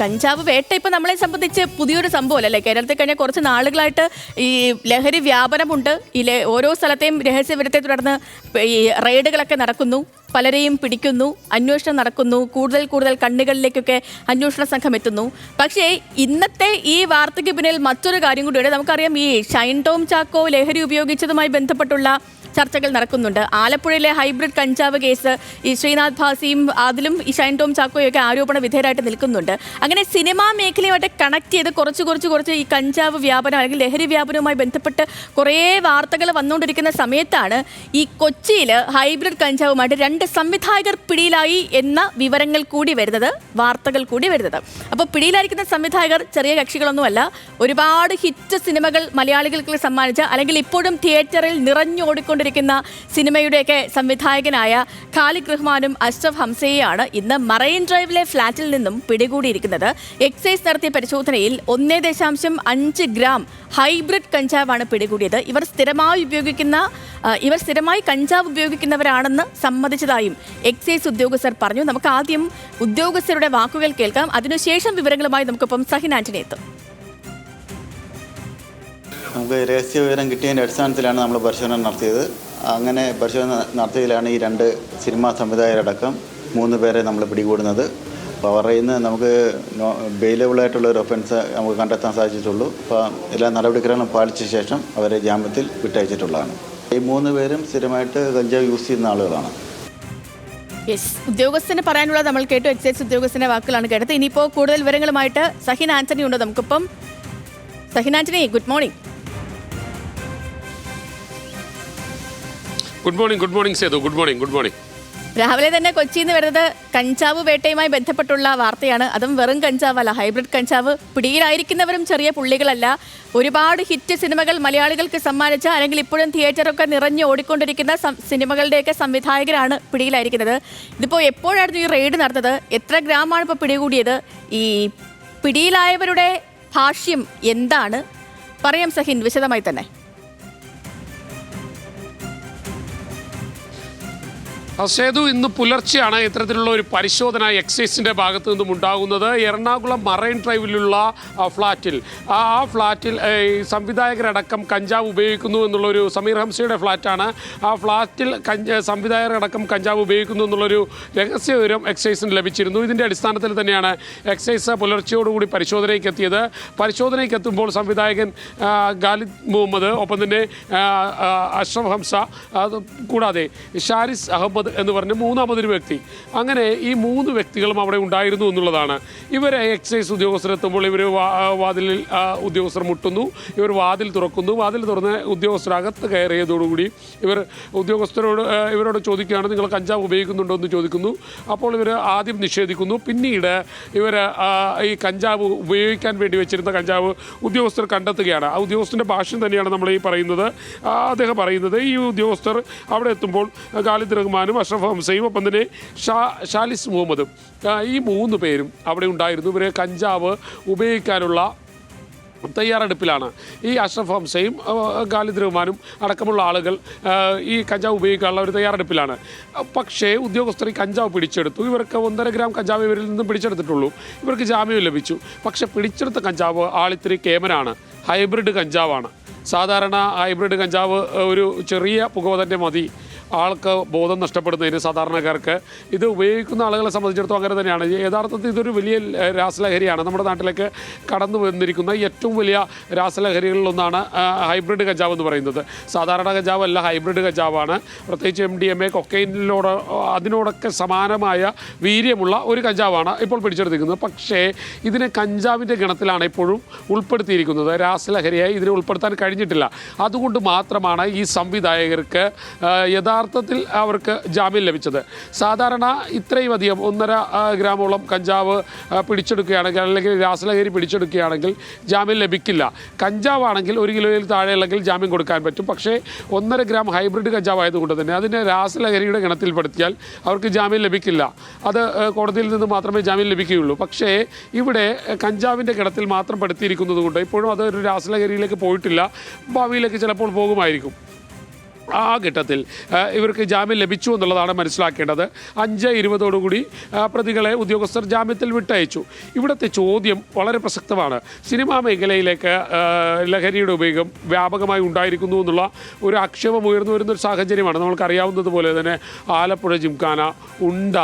കഞ്ചാവ് വേട്ട ഇപ്പം നമ്മളെ സംബന്ധിച്ച് പുതിയൊരു സംഭവമല്ലേ. കേരളത്തിൽ കഴിഞ്ഞ കുറച്ച് നാളുകളായിട്ട് ഈ ലഹരി വ്യാപനമുണ്ട്. ഓരോ സ്ഥലത്തെയും രഹസ്യവിവരത്തെ തുടർന്ന് ഈ റെയ്ഡുകളൊക്കെ നടക്കുന്നു, പലരെയും പിടിക്കുന്നു, അന്വേഷണം നടക്കുന്നു, കൂടുതൽ കണ്ണുകളിലേക്കൊക്കെ അന്വേഷണ സംഘം എത്തുന്നു. പക്ഷേ ഇന്നത്തെ ഈ വാർത്തയ്ക്ക് പിന്നിൽ മറ്റൊരു കാര്യം കൂടിയുണ്ട്. നമുക്കറിയാം, ഈ ഷൈൻ ടോം ചാക്കോ ലഹരി ഉപയോഗിച്ചതുമായി ബന്ധപ്പെട്ടുള്ള ചർച്ചകൾ നടക്കുന്നുണ്ട്. ആലപ്പുഴയിലെ ഹൈബ്രിഡ് കഞ്ചാവ് കേസ് ഈ ശ്രീനാഥ് ഭാസിയും അതിലും ഈ ഷൈൻ ടോം ചാക്കോയൊക്കെ ആരോപണ വിധേയരായിട്ട് നിൽക്കുന്നുണ്ട്. അങ്ങനെ സിനിമാ മേഖലയുമായിട്ട് കണക്ട് ചെയ്ത് കുറച്ച് ഈ കഞ്ചാവ് വ്യാപനം അല്ലെങ്കിൽ ലഹരി വ്യാപനവുമായി ബന്ധപ്പെട്ട് കുറേ വാർത്തകൾ വന്നുകൊണ്ടിരിക്കുന്ന സമയത്താണ് ഈ കൊച്ചിയിൽ ഹൈബ്രിഡ് കഞ്ചാവുമായിട്ട് 2 സംവിധായകർ പിടിയിലായി എന്ന വിവരങ്ങൾ കൂടി വരുന്നത്, വാർത്തകൾ കൂടി വരുന്നത്. അപ്പോൾ പിടിയിലായിരിക്കുന്ന സംവിധായകർ ചെറിയ കക്ഷികളൊന്നുമല്ല. ഒരുപാട് ഹിറ്റ് സിനിമകൾ മലയാളികൾക്ക് സമ്മാനിച്ച അല്ലെങ്കിൽ ഇപ്പോഴും തിയേറ്ററിൽ നിറഞ്ഞോടിക്കൊണ്ടിരിക്കുന്ന സിനിമയുടെയൊക്കെ സംവിധായകനായ ഖാലിദ് റഹ്മാനും അഷ്റഫ് ഹംസയെയാണ് ഇന്ന് മറൈൻ ഡ്രൈവിലെ ഫ്ളാറ്റിൽ നിന്നും പിടികൂടിയിരിക്കുന്നത്. എക്സൈസ് നടത്തിയ പരിശോധനയിൽ 1.5 ഗ്രാം ഹൈബ്രിഡ് കഞ്ചാവാണ് പിടികൂടിയത്. ഇവർ സ്ഥിരമായി കഞ്ചാവ് ഉപയോഗിക്കുന്നവരാണെന്ന് സമ്മതിച്ചതായും എക്സൈസ് ഉദ്യോഗസ്ഥർ പറഞ്ഞു. നമുക്ക് ആദ്യം ഉദ്യോഗസ്ഥരുടെ വാക്കുകൾ കേൾക്കാം. അതിനുശേഷം വിവരങ്ങളുമായി നമുക്കിപ്പം സഹിൻ ആന്റണി എത്തും. നമുക്ക് രഹസ്യ വിവരം കിട്ടിയതിൻ്റെ അടിസ്ഥാനത്തിലാണ് നമ്മൾ പരിശോധന നടത്തിയത്. അങ്ങനെ പരിശോധന നടത്തിയതിലാണ് ഈ 2 സിനിമാ സംവിധായകരടക്കം 3 പേരെ നമ്മൾ പിടികൂടുന്നത്. അപ്പോൾ അവരുടെ നിന്ന് നമുക്ക് ബെയിലബിളായിട്ടുള്ള ഒരു ഒഫൻസ് നമുക്ക് കണ്ടെത്താൻ സാധിച്ചിട്ടുള്ളൂ. അപ്പോൾ എല്ലാ നടപടിക്രമങ്ങളും പാലിച്ച ശേഷം അവരെ ജാമ്യത്തിൽ വിട്ടയച്ചിട്ടുള്ളതാണ്. ഈ 3 പേരും സ്ഥിരമായിട്ട് കഞ്ചാവ് യൂസ് ചെയ്യുന്ന ആളുകളാണ്. ഉദ്യോഗസ്ഥന് പറയാനുള്ളത് നമ്മൾ കേട്ടു. എക്സൈസ് ഉദ്യോഗസ്ഥന്റെ വാക്കുകളാണ് കേട്ടത്. ഇനിയിപ്പോൾ കൂടുതൽ വിവരങ്ങളുമായിട്ട് സഹിൻ ആന്റണി ഉണ്ട് നമുക്കിപ്പം. Sahin Antony, good morning. Good morning Sethu. Good morning. രാവിലെ തന്നെ കൊച്ചിയിൽ നിന്ന് വരുന്നത് കഞ്ചാവ് വേട്ടയുമായി ബന്ധപ്പെട്ടുള്ള വാർത്തയാണ്. അതും വെറും കഞ്ചാവല്ല, ഹൈബ്രിഡ് കഞ്ചാവ്. പിടിയിലായിരിക്കുന്നവരും ചെറിയ പുള്ളികളല്ല. ഒരുപാട് ഹിറ്റ് സിനിമകൾ മലയാളികൾക്ക് സമ്മാനിച്ച അല്ലെങ്കിൽ ഇപ്പോഴും തിയേറ്ററൊക്കെ നിറഞ്ഞ് ഓടിക്കൊണ്ടിരിക്കുന്ന സിനിമകളുടെയൊക്കെ സംവിധായകരാണ് പിടിയിലായിരിക്കുന്നത്. ഇതിപ്പോൾ എപ്പോഴായിരുന്നു ഈ റെയ്ഡ് നടന്നത്? എത്ര ഗ്രാമാണ് ഇപ്പോൾ പിടികൂടിയത്? ഈ പിടിയിലായവരുടെ ഭാഷ്യം എന്താണ്? പറയാം സഹിൻ, വിശദമായി തന്നെ. സേതു, ഇന്ന് പുലർച്ചെയാണ് ഇത്തരത്തിലുള്ള ഒരു പരിശോധന എക്സൈസിൻ്റെ ഭാഗത്തു നിന്നും ഉണ്ടാകുന്നത്. എറണാകുളം മറൈൻ ഡ്രൈവിലുള്ള ഫ്ളാറ്റിൽ സംവിധായകരടക്കം കഞ്ചാവ് ഉപയോഗിക്കുന്നു എന്നുള്ളൊരു സമീർ ഹംസയുടെ ഫ്ളാറ്റാണ്. ആ ഫ്ളാറ്റിൽ സംവിധായകരടക്കം കഞ്ചാവ് ഉപയോഗിക്കുന്നു എന്നുള്ളൊരു രഹസ്യ വിവരം എക്സൈസിന് ലഭിച്ചിരുന്നു. ഇതിൻ്റെ അടിസ്ഥാനത്തിൽ തന്നെയാണ് എക്സൈസ് പുലർച്ചയോടുകൂടി പരിശോധനയ്ക്ക് എത്തിയത്. പരിശോധനയ്ക്ക് എത്തുമ്പോൾ സംവിധായകൻ ഖാലിദ് മുഹമ്മദ്, ഒപ്പം തന്നെ അഷ്റഫ് ഹംസ, കൂടാതെ ഷാരിസ് അഹമ്മദ് എന്ന് പറഞ്ഞ 3ാമതൊരു വ്യക്തി, അങ്ങനെ ഈ 3 വ്യക്തികളും അവിടെ ഉണ്ടായിരുന്നു എന്നുള്ളതാണ്. ഇവരെ എക്സൈസ് ഉദ്യോഗസ്ഥരെത്തുമ്പോൾ ഇവർ വാതിലിൽ ഉദ്യോഗസ്ഥർ മുട്ടുന്നു. ഇവർ വാതിൽ തുറക്കുന്നു. വാതിൽ തുറന്ന് ഉദ്യോഗസ്ഥരകത്ത് കയറിയതോടുകൂടി ഇവരോട് ചോദിക്കുകയാണ്, നിങ്ങൾ കഞ്ചാവ് ഉപയോഗിക്കുന്നുണ്ടോ എന്ന് ചോദിക്കുന്നു. അപ്പോൾ ഇവർ ആദ്യം നിഷേധിക്കുന്നു. പിന്നീട് ഇവർ ഈ കഞ്ചാവ് ഉപയോഗിക്കാൻ വേണ്ടി വെച്ചിരുന്ന കഞ്ചാവ് ഉദ്യോഗസ്ഥർ കണ്ടെത്തുകയാണ്. ആ ഉദ്യോഗസ്ഥൻ്റെ ഭാഷ്യം തന്നെയാണ് നമ്മൾ ഈ പറയുന്നത്. അദ്ദേഹം പറയുന്നത്, ഈ ഉദ്യോഗസ്ഥർ അവിടെ എത്തുമ്പോൾ ഖാലിദ് റഹ്മാനും അഷ്റഫ് ഹംസയും ഒപ്പം തന്നെ ഷാലിസ് മുഹമ്മദും, ഈ 3 പേരും അവിടെ ഉണ്ടായിരുന്നു. ഇവർ കഞ്ചാവ് ഉപയോഗിക്കാനുള്ള തയ്യാറെടുപ്പിലാണ്. ഈ അഷ്റഫ് ഹംസയും ഖാലിദ് റഹ്മാനും അടക്കമുള്ള ആളുകൾ ഈ കഞ്ചാവ് ഉപയോഗിക്കാനുള്ള ഒരു തയ്യാറെടുപ്പിലാണ്. പക്ഷേ ഉദ്യോഗസ്ഥർ ഈ കഞ്ചാവ് പിടിച്ചെടുത്തു. ഇവർക്ക് 1.5 ഗ്രാം കഞ്ചാവ് ഇവരിൽ നിന്നും പിടിച്ചെടുത്തിട്ടുള്ളൂ. ഇവർക്ക് ജാമ്യം ലഭിച്ചു. പക്ഷേ പിടിച്ചെടുത്ത കഞ്ചാവ് ആളിത്തിരി കേമനാണ്, ഹൈബ്രിഡ് കഞ്ചാവാണ്. സാധാരണ ഹൈബ്രിഡ് കഞ്ചാവ് ഒരു ചെറിയ പുകവതൻ്റെ മതി ആൾക്ക് ബോധം നഷ്ടപ്പെടുന്നതിന്, സാധാരണക്കാർക്ക്. ഇത് ഉപയോഗിക്കുന്ന ആളുകളെ സംബന്ധിച്ചിടത്തോളം അങ്ങനെ തന്നെയാണ്. യഥാർത്ഥത്തിൽ ഇതൊരു വലിയ രാസലഹരിയാണ്. നമ്മുടെ നാട്ടിലേക്ക് കടന്നു വന്നിരിക്കുന്ന ഏറ്റവും വലിയ രാസലഹരികളിലൊന്നാണ് ഹൈബ്രിഡ് കഞ്ചാവ് എന്ന് പറയുന്നത്. സാധാരണ കഞ്ചാവല്ല, ഹൈബ്രിഡ് കഞ്ചാവാണ്. പ്രത്യേകിച്ച് MDMA, അതിനോടൊക്കെ സമാനമായ വീര്യമുള്ള ഒരു കഞ്ചാവാണ് ഇപ്പോൾ പിടിച്ചെടുത്തിരിക്കുന്നത്. പക്ഷേ ഇതിനെ കഞ്ചാവിൻ്റെ ഗണത്തിലാണ് ഇപ്പോഴും ഉൾപ്പെടുത്തിയിരിക്കുന്നത്. രാസലഹരിയായി ഇതിനെ ഉൾപ്പെടുത്താൻ കഴിഞ്ഞിട്ടില്ല. അതുകൊണ്ട് മാത്രമാണ് ഈ സംവിധായകർക്ക് യഥാർത്ഥത്തിൽ അവർക്ക് ജാമ്യം ലഭിച്ചത്. സാധാരണ ഇത്രയും അധികം 1.5 ഗ്രാമോളം കഞ്ചാവ് പിടിച്ചെടുക്കുകയാണെങ്കിൽ അല്ലെങ്കിൽ രാസലഹരി പിടിച്ചെടുക്കുകയാണെങ്കിൽ ജാമ്യം ലഭിക്കില്ല. കഞ്ചാവാണെങ്കിൽ 1 കിലോയിൽ താഴെയുള്ളെങ്കിൽ ജാമ്യം കൊടുക്കാൻ പറ്റും. പക്ഷേ 1.5 ഗ്രാം ഹൈബ്രിഡ് കഞ്ചാവായതുകൊണ്ട് തന്നെ അതിനെ രാസലഹരിയുടെ ഗണത്തിൽപ്പെടുത്തിയാൽ അവർക്ക് ജാമ്യം ലഭിക്കില്ല. അത് കോടതിയിൽ നിന്ന് മാത്രമേ ജാമ്യം ലഭിക്കുകയുള്ളൂ. പക്ഷേ ഇവിടെ കഞ്ചാവിൻ്റെ ഗണത്തിൽ മാത്രം പെടുത്തിയിരിക്കുന്നത് കൊണ്ട് ഇപ്പോഴും അതൊരു രാസലഹരിയിലേക്ക് പോയിട്ടില്ല. ഭാവിയിലേക്ക് ചിലപ്പോൾ പോകുമായിരിക്കും. ആ ഘട്ടത്തിൽ ഇവർക്ക് ജാമ്യം ലഭിച്ചു എന്നുള്ളതാണ് മനസ്സിലാക്കേണ്ടത്. 5:20 പ്രതികളെ ഉദ്യോഗസ്ഥർ ജാമ്യത്തിൽ വിട്ടയച്ചു. ഇവിടുത്തെ ചോദ്യം വളരെ പ്രസക്തമാണ്. സിനിമാ മേഖലയിലേക്ക് ലഹരിയുടെ ഉപയോഗം വ്യാപകമായി ഉണ്ടായിരിക്കുന്നു എന്നുള്ള ഒരു ആക്ഷേപം ഉയർന്നു വരുന്നൊരു സാഹചര്യമാണ്. നമ്മൾക്കറിയാവുന്നതുപോലെ തന്നെ ആലപ്പുഴ ജിംഖാന, ഉണ്ട,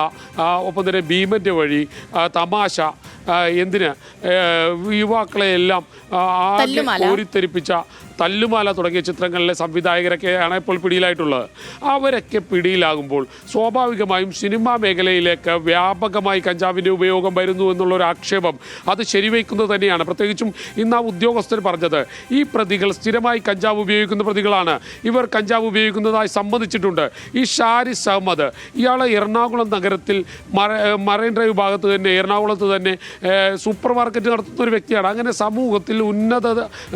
ഒപ്പം തന്നെ ഭീമൻ്റെ വഴി, തമാശ, എന്തിന് യുവാക്കളെയെല്ലാം കോരിത്തെരിപ്പിച്ച തല്ലുമാല തുടങ്ങിയ ചിത്രങ്ങളിലെ സംവിധായകരൊക്കെയാണ് ഇപ്പോൾ പിടിയിലായിട്ടുള്ളത്. അവരൊക്കെ പിടിയിലാകുമ്പോൾ സ്വാഭാവികമായും സിനിമാ മേഖലയിലേക്ക് വ്യാപകമായി കഞ്ചാവിൻ്റെ ഉപയോഗം വരുന്നു എന്നുള്ളൊരു ആക്ഷേപം അത് ശരിവയ്ക്കുന്നത് തന്നെയാണ്. പ്രത്യേകിച്ചും ഇന്ന് ആ ഉദ്യോഗസ്ഥർ പറഞ്ഞത് ഈ പ്രതികൾ സ്ഥിരമായി കഞ്ചാവ് ഉപയോഗിക്കുന്ന പ്രതികളാണ്, ഇവർ കഞ്ചാവ് ഉപയോഗിക്കുന്നതായി സമ്മതിച്ചിട്ടുണ്ട്. ഈ ഷാരിസ് അഹമ്മദ്, ഇയാൾ എറണാകുളം നഗരത്തിൽ മറൈൻ ഡ്രൈവ് ഭാഗത്ത് തന്നെ, എറണാകുളത്ത് തന്നെ സൂപ്പർ മാർക്കറ്റ് നടത്തുന്ന ഒരു വ്യക്തിയാണ്. അങ്ങനെ സമൂഹത്തിൽ ഉന്നത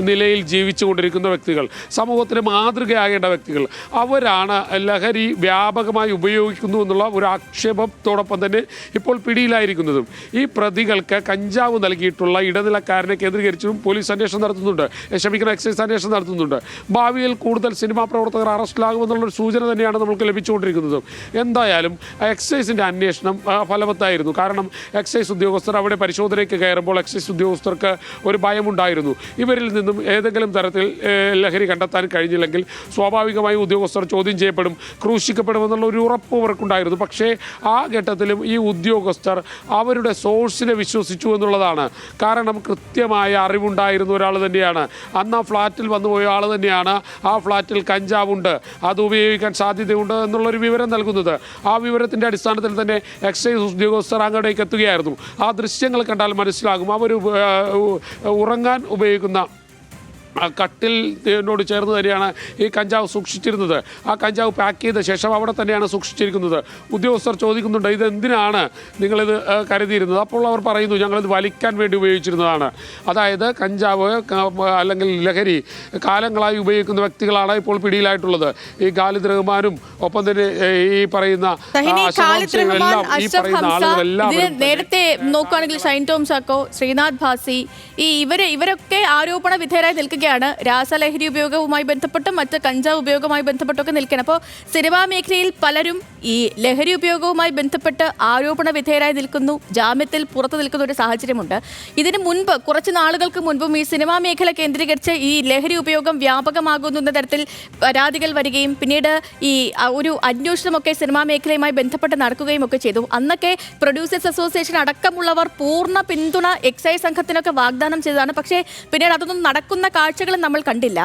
നിലയിൽ ജീവിച്ചുകൊണ്ടിരിക്കുന്ന വ്യക്തികൾ, സമൂഹത്തിന് മാതൃകയാകേണ്ട വ്യക്തികൾ, അവരാണ് ലഹരി വ്യാപകമായി ഉപയോഗിക്കുന്നു എന്നുള്ള ഒരു ആക്ഷേപത്തോടൊപ്പം തന്നെ ഇപ്പോൾ പിടിയിലായിരിക്കുന്നതും. ഈ പ്രതികൾക്ക് കഞ്ചാവ് നൽകിയിട്ടുള്ള ഇടനിലക്കാരനെ കേന്ദ്രീകരിച്ചും പോലീസ് അന്വേഷണം നടത്തുന്നുണ്ട്, എക്സൈസ് അന്വേഷണം നടത്തുന്നുണ്ട്. ഭാവിയിൽ കൂടുതൽ സിനിമാ പ്രവർത്തകർ അറസ്റ്റിലാകുമെന്നുള്ളൊരു സൂചന തന്നെയാണ് നമുക്ക് ലഭിച്ചുകൊണ്ടിരിക്കുന്നത്. എന്തായാലും എക്സൈസിൻ്റെ അന്വേഷണം ഫലവത്തായിരുന്നു. കാരണം എക്സൈസ് ഉദ്യോഗസ്ഥർ അവിടെ പരിശോധനയ്ക്ക് കയറുമ്പോൾ എക്സൈസ് ഉദ്യോഗസ്ഥർക്ക് ഒരു ഭയമുണ്ടായിരുന്നു. ഇവരിൽ നിന്നും ഏതെങ്കിലും തരത്തിൽ ലഹരി കണ്ടെത്താൻ കഴിഞ്ഞില്ലെങ്കിൽ സ്വാഭാവികമായും ഉദ്യോഗസ്ഥർ ചോദ്യം ചെയ്യപ്പെടും, ക്രൂശിക്കപ്പെടുമെന്നുള്ള ഒരു ഉറപ്പ് അവർക്കുണ്ടായിരുന്നു. പക്ഷേ ആ ഘട്ടത്തിലും ഈ ഉദ്യോഗസ്ഥർ അവരുടെ സോഴ്സിനെ വിശ്വസിച്ചു എന്നുള്ളതാണ്. കാരണം കൃത്യമായ അറിവുണ്ടായിരുന്ന ഒരാൾ തന്നെയാണ്, അന്ന് ആ ഫ്ലാറ്റിൽ വന്നുപോയ ആൾ തന്നെയാണ് ആ ഫ്ലാറ്റിൽ കഞ്ചാവുണ്ട്, അത് ഉപയോഗിക്കാൻ സാധ്യതയുണ്ട് എന്നുള്ളൊരു വിവരം നൽകുന്നത്. ആ വിവരത്തിൻ്റെ അടിസ്ഥാനത്തിൽ തന്നെ എക്സൈസ് ഉദ്യോഗസ്ഥർ അങ്ങോട്ടേക്ക് എത്തുകയായിരുന്നു. ആ ദൃശ്യങ്ങൾ കണ്ടാൽ മനസ്സിലാകും. അവർ ഉറങ്ങാൻ ഉപയോഗിക്കുന്ന കട്ടിലിനോട് ചേർന്ന് തന്നെയാണ് ഈ കഞ്ചാവ് സൂക്ഷിച്ചിരുന്നത്. ആ കഞ്ചാവ് പാക്ക് ചെയ്ത ശേഷം അവിടെ തന്നെയാണ് സൂക്ഷിച്ചിരിക്കുന്നത്. ഉദ്യോഗസ്ഥർ ചോദിക്കുന്നുണ്ട്, ഇതെന്തിനാണ് നിങ്ങളിത് കരുതിയിരുന്നത്? അപ്പോൾ അവർ പറയുന്നു, ഞങ്ങളിത് വലിക്കാൻ വേണ്ടി ഉപയോഗിച്ചിരുന്നതാണ്. അതായത് കഞ്ചാവ് അല്ലെങ്കിൽ ലഹരി കാലങ്ങളായി ഉപയോഗിക്കുന്ന വ്യക്തികളാണ് ഇപ്പോൾ പിടിയിലായിട്ടുള്ളത്. ഈ ഖാലിദ് റഹ്മാനും ഒപ്പം തന്നെ ഈ പറയുന്ന നേരത്തെ നോക്കുകയാണെങ്കിൽ ഷൈൻ ടോം ചാക്കോ, ശ്രീനാഥ് ഭാസി, ഇവരൊക്കെ ആരോപണ വിധേയരായി നിൽക്കുക. രാസലഹരി ഉപയോഗവുമായി ബന്ധപ്പെട്ടും മറ്റ് കഞ്ചാവ് ഉപയോഗവുമായി ബന്ധപ്പെട്ടൊക്കെ നിൽക്കണം. അപ്പോൾ സിനിമാ മേഖലയിൽ പലരും ഈ ലഹരി ഉപയോഗവുമായി ബന്ധപ്പെട്ട് ആരോപണ വിധേയരായി നിൽക്കുന്നു, ജാമ്യത്തിൽ പുറത്തു നിൽക്കുന്ന ഒരു സാഹചര്യമുണ്ട്. ഇതിന് മുൻപ് കുറച്ച് നാളുകൾക്ക് മുൻപും ഈ സിനിമാ മേഖല കേന്ദ്രീകരിച്ച് ഈ ലഹരി ഉപയോഗം വ്യാപകമാകുന്നു എന്ന തരത്തിൽ പരാതികൾ വരികയും പിന്നീട് ഈ ഒരു അന്വേഷണമൊക്കെ സിനിമാ മേഖലയുമായി ബന്ധപ്പെട്ട് നടക്കുകയും ഒക്കെ ചെയ്തു. അന്നൊക്കെ പ്രൊഡ്യൂസേഴ്സ് അസോസിയേഷൻ അടക്കമുള്ളവർ പൂർണ്ണ പിന്തുണ എക്സൈസ് സംഘത്തിനൊക്കെ വാഗ്ദാനം ചെയ്തതാണ്. പക്ഷേ പിന്നീട് അതൊന്നും നടക്കുന്ന കാഴ്ചകളും നമ്മൾ കണ്ടില്ല.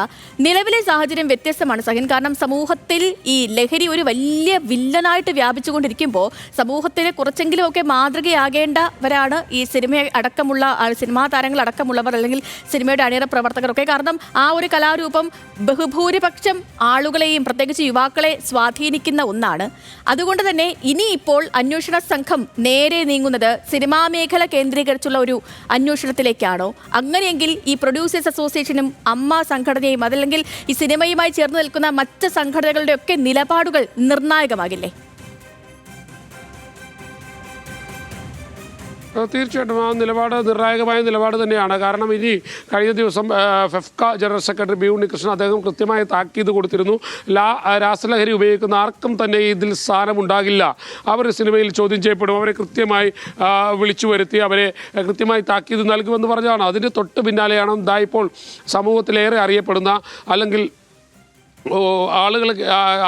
നിലവിലെ സാഹചര്യം വ്യത്യസ്തമാണ് സഹിൻ. കാരണം സമൂഹത്തിൽ ഈ ലഹരി ഒരു വലിയ വില്ലനായിട്ട് വ്യാപിച്ചുകൊണ്ടിരിക്കുമ്പോൾ സമൂഹത്തിന് കുറച്ചെങ്കിലും ഒക്കെ മാതൃകയാകേണ്ടവരാണ് ഈ സിനിമാ താരങ്ങൾ അടക്കമുള്ളവർ, അല്ലെങ്കിൽ സിനിമയുടെ അണിയറ പ്രവർത്തകരൊക്കെ. കാരണം ആ ഒരു കലാരൂപം ബഹുഭൂരിപക്ഷം ആളുകളെയും പ്രത്യേകിച്ച് യുവാക്കളെ സ്വാധീനിക്കുന്ന ഒന്നാണ്. അതുകൊണ്ട് തന്നെ ഇനിയിപ്പോൾ അന്വേഷണ സംഘം നേരെ നീങ്ങുന്നത് സിനിമാ മേഖല കേന്ദ്രീകരിച്ചുള്ള ഒരു അന്വേഷണത്തിലേക്കാണോ? അങ്ങനെയെങ്കിൽ ഈ പ്രൊഡ്യൂസേഴ്സ് അസോസിയേഷനും അമ്മ സംഘടനയും അതല്ലെങ്കിൽ ഈ സിനിമയുമായി ചേർന്ന് നിൽക്കുന്ന മറ്റ് സംഘടനകളുടെ ഒക്കെ നിലപാടുകൾ നിർണായകമാകില്ലേ? തീർച്ചയായിട്ടും ആ നിലപാട് നിർണായകമായ നിലപാട് തന്നെയാണ്. കാരണം ഇനി കഴിഞ്ഞ ദിവസം FEFKA general secretary B Unnikrishnan അദ്ദേഹം കൃത്യമായി താക്കീത് കൊടുത്തിരുന്നു. രാസലഹരി ഉപയോഗിക്കുന്ന ആർക്കും തന്നെ ഇതിൽ സ്ഥാനമുണ്ടാകില്ല, അവർ സിനിമയിൽ ചോദ്യം ചെയ്യപ്പെടും, അവരെ കൃത്യമായി വിളിച്ചു വരുത്തി അവരെ കൃത്യമായി താക്കീത് നൽകുമെന്ന് പറഞ്ഞതാണ്. അതിന് തൊട്ട് പിന്നാലെയാണ് ഇപ്പോൾ സമൂഹത്തിലേറെ അറിയപ്പെടുന്ന അല്ലെങ്കിൽ ആളുകളെ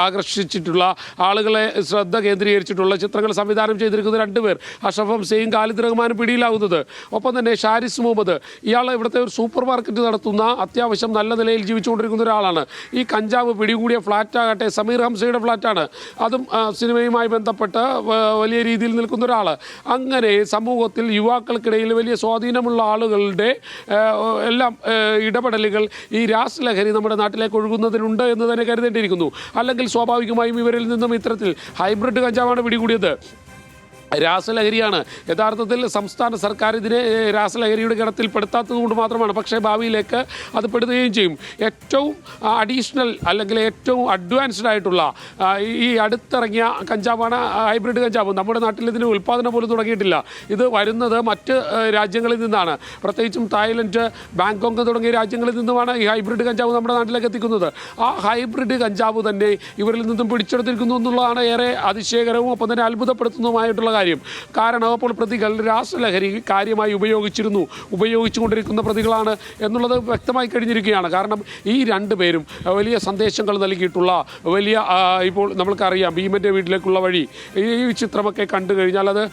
ആകർഷിച്ചിട്ടുള്ള, ആളുകളെ ശ്രദ്ധ കേന്ദ്രീകരിച്ചിട്ടുള്ള ചിത്രങ്ങൾ സംവിധാനം ചെയ്തിരിക്കുന്ന 2 പേർ, അഷ്റഫ് ഹംസയും ഖാലിദ് റഹ്മാനും പിടിയിലാവുന്നത്. ഒപ്പം തന്നെ ഷാരിസ് മുഹമ്മദ്, ഇയാൾ ഇവിടുത്തെ ഒരു സൂപ്പർ മാർക്കറ്റ് നടത്തുന്ന അത്യാവശ്യം നല്ല നിലയിൽ ജീവിച്ചുകൊണ്ടിരിക്കുന്ന ഒരാളാണ്. ഈ കഞ്ചാവ് പിടികൂടിയ ഫ്ലാറ്റാകട്ടെ സമീർ ഹംസയുടെ ഫ്ലാറ്റാണ്. അതും സിനിമയുമായി ബന്ധപ്പെട്ട് വലിയ രീതിയിൽ നിൽക്കുന്ന ഒരാൾ. അങ്ങനെ സമൂഹത്തിൽ യുവാക്കൾക്കിടയിൽ വലിയ സ്വാധീനമുള്ള ആളുകളുടെ എല്ലാം ഇടപെടലുകൾ ഈ രാസലഹരി നമ്മുടെ നാട്ടിലേക്ക് ഒഴുകുന്നതിനുണ്ട് എന്ന് തന്നെ കരുതേണ്ടിയിരിക്കുന്നു. അല്ലെങ്കിൽ സ്വാഭാവികമായും ഇവരിൽ നിന്നും ഇത്തരത്തിൽ ഹൈബ്രിഡ് കഞ്ചാവാണ് പിടികൂടിയത്. രാസലഹരിയാണ്. യഥാർത്ഥത്തിൽ സംസ്ഥാന സർക്കാർ ഇതിനെ രാസലഹരിയുടെ ഗണത്തിൽ പെടുത്താത്തത് കൊണ്ട് മാത്രമാണ്. പക്ഷേ ഭാവിയിലേക്ക് അത് പെടുകയും ചെയ്യും. ഏറ്റവും അഡീഷണൽ അല്ലെങ്കിൽ ഏറ്റവും അഡ്വാൻസ്ഡ് ആയിട്ടുള്ള ഈ അടുത്തിറങ്ങിയ കഞ്ചാവാണ് ഹൈബ്രിഡ് കഞ്ചാവ്. നമ്മുടെ നാട്ടിൽ ഇതിന് ഉൽപ്പാദനം പോലും തുടങ്ങിയിട്ടില്ല. ഇത് വരുന്നത് മറ്റ് രാജ്യങ്ങളിൽ നിന്നാണ്. പ്രത്യേകിച്ചും തായ്ലൻഡ്, ബാങ്കോക്ക് തുടങ്ങിയ രാജ്യങ്ങളിൽ നിന്നുമാണ് ഈ ഹൈബ്രിഡ് കഞ്ചാവ് നമ്മുടെ നാട്ടിലേക്ക് എത്തിക്കുന്നത്. ആ ഹൈബ്രിഡ് കഞ്ചാവ് തന്നെ ഇവരിൽ നിന്നും പിടിച്ചെടുത്തിരിക്കുന്നു എന്നുള്ളതാണ് ഏറെ അതിശയകരവും ഒപ്പം തന്നെ അത്ഭുതപ്പെടുത്തുന്നതുമായിട്ടുള്ള കാര്യം. കാരണം അപ്പോൾ പ്രതികൾ രാസലഹരി കാര്യമായി ഉപയോഗിച്ചുകൊണ്ടിരിക്കുന്ന പ്രതികളാണ് എന്നുള്ളത് വ്യക്തമായി കഴിഞ്ഞിരിക്കുകയാണ്. കാരണം ഈ രണ്ടുപേരും വലിയ സന്ദേശങ്ങൾ നൽകിയിട്ടുള്ള വലിയ ഇപ്പോൾ നമ്മൾക്കറിയാം ഭീമൻ്റെ വീട്ടിലേക്കുള്ള വഴി ഈ ചിത്രമൊക്കെ കണ്ടു കഴിഞ്ഞാൽ അത്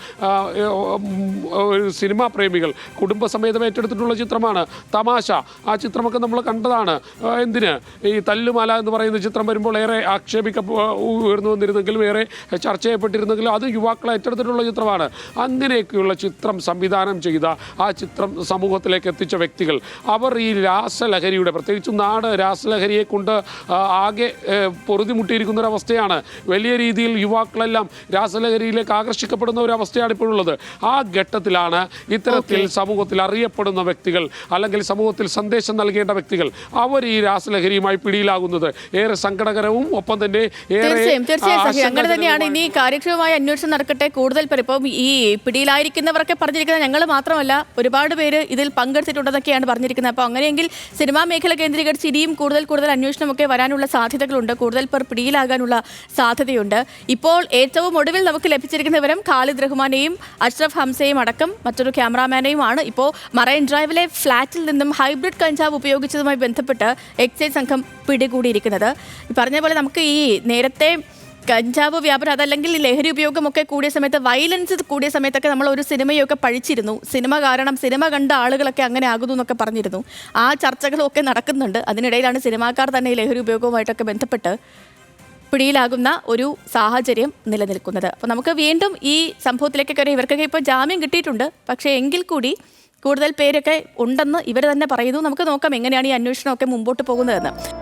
സിനിമാ പ്രേമികൾ കുടുംബസമേതം ഏറ്റെടുത്തിട്ടുള്ള ചിത്രമാണ്. തമാശ ആ ചിത്രമൊക്കെ നമ്മൾ കണ്ടതാണ്. എന്തിന് ഈ തല്ലുമാല എന്ന് പറയുന്ന ചിത്രം വരുമ്പോൾ ഏറെ ഉയർന്നു വന്നിരുന്നെങ്കിലും ഏറെ ചർച്ച ചെയ്യപ്പെട്ടിരുന്നെങ്കിലും അത് യുവാക്കളെ ഏറ്റെടുത്തിട്ടുള്ള ചിത്രമാണ്. അങ്ങനെയൊക്കെയുള്ള ചിത്രം സംവിധാനം ചെയ്ത ആ ചിത്രം സമൂഹത്തിലേക്ക് എത്തിച്ച വ്യക്തികൾ അവർ ഈ രാസലഹരിയുടെ പ്രത്യേകിച്ചും നാട് രാസലഹരിയെ കൊണ്ട് ആകെ പൊറുതിമുട്ടിയിരിക്കുന്ന ഒരവസ്ഥയാണ്. വലിയ രീതിയിൽ യുവാക്കളെല്ലാം രാസലഹരിയിലേക്ക് ആകർഷിക്കപ്പെടുന്ന ഒരു അവസ്ഥയാണ് ഇപ്പോഴുള്ളത്. ആ ഘട്ടത്തിലാണ് ഇത്തരത്തിൽ സമൂഹത്തിൽ അറിയപ്പെടുന്ന വ്യക്തികൾ അല്ലെങ്കിൽ സമൂഹത്തിൽ സന്ദേശം നൽകേണ്ട വ്യക്തികൾ അവർ ഈ രാസലഹരിയുമായി പിടിയിലാകുന്നത് ഏറെ സങ്കടകരവും ഒപ്പം തന്നെ അങ്ങനെ തന്നെയാണ്. ഇനി കാര്യക്ഷമമായ അന്വേഷണം നടക്കട്ടെ. കൂടുതൽ പേർ ഇപ്പം ഈ പിടിയിലായിരിക്കുന്നവരൊക്കെ പറഞ്ഞിരിക്കുന്നത് ഞങ്ങൾ മാത്രമല്ല ഒരുപാട് പേര് ഇതിൽ പങ്കെടുത്തിട്ടുണ്ടെന്നൊക്കെയാണ് പറഞ്ഞിരിക്കുന്നത്. അപ്പോൾ അങ്ങനെയെങ്കിൽ സിനിമാ മേഖല കേന്ദ്രീകരിച്ച് ഇനിയും കൂടുതൽ അന്വേഷണമൊക്കെ വരാനുള്ള സാധ്യതകളുണ്ട്. കൂടുതൽ പേർ പിടിയിലാകാനുള്ള സാധ്യതയുണ്ട്. ഇപ്പോൾ ഏറ്റവും ഒടുവിൽ നമുക്ക് ലഭിച്ചിരിക്കുന്ന വിവരം ഖാലിദ് റഹ്മാനെയും അഷ്റഫ് ഹംസയും അടക്കം മറ്റൊരു ക്യാമറാമാനെയുമാണ് ഇപ്പോൾ മറൈൻ ഡ്രൈവിലെ ഫ്ളാറ്റിൽ നിന്നും ഹൈബ്രിഡ് കഞ്ചാവ് ഉപയോഗിച്ചതുമായി ബന്ധപ്പെട്ട് എക്സൈസ് സംഘം പിടികൂടിയിരിക്കുന്നത്. പറഞ്ഞ പോലെ നമുക്ക് ഈ നേരത്തെ കഞ്ചാവ് വ്യാപാരം അതല്ലെങ്കിൽ ലഹരി ഉപയോഗമൊക്കെ കൂടിയ സമയത്ത് വയലൻസ് കൂടിയ സമയത്തൊക്കെ നമ്മൾ ഒരു സിനിമയൊക്കെ പഴിച്ചിരുന്നു. സിനിമ കാരണം സിനിമ കണ്ട ആളുകളൊക്കെ അങ്ങനെ ആകുന്നു എന്നൊക്കെ പറഞ്ഞിരുന്നു. ആ ചർച്ചകളൊക്കെ നടക്കുന്നുണ്ട്. അതിനിടയിലാണ് സിനിമാക്കാർ തന്നെ ഈ ലഹരി ഉപയോഗവുമായിട്ടൊക്കെ ബന്ധപ്പെട്ട് പിടിയിലാകുന്ന ഒരു സാഹചര്യം നിലനിൽക്കുന്നത്. അപ്പോൾ നമുക്ക് വീണ്ടും ഈ സംഭവത്തിലേക്കൊക്കെ ഇവർക്കൊക്കെ ഇപ്പോൾ ജാമ്യം കിട്ടിയിട്ടുണ്ട്. പക്ഷേ എങ്കിൽ കൂടി കൂടുതൽ പേരൊക്കെ ഉണ്ടെന്ന് ഇവർ തന്നെ പറയുന്നു. നമുക്ക് നോക്കാം എങ്ങനെയാണ് ഈ അന്വേഷണമൊക്കെ മുമ്പോട്ട് പോകുന്നതെന്ന്.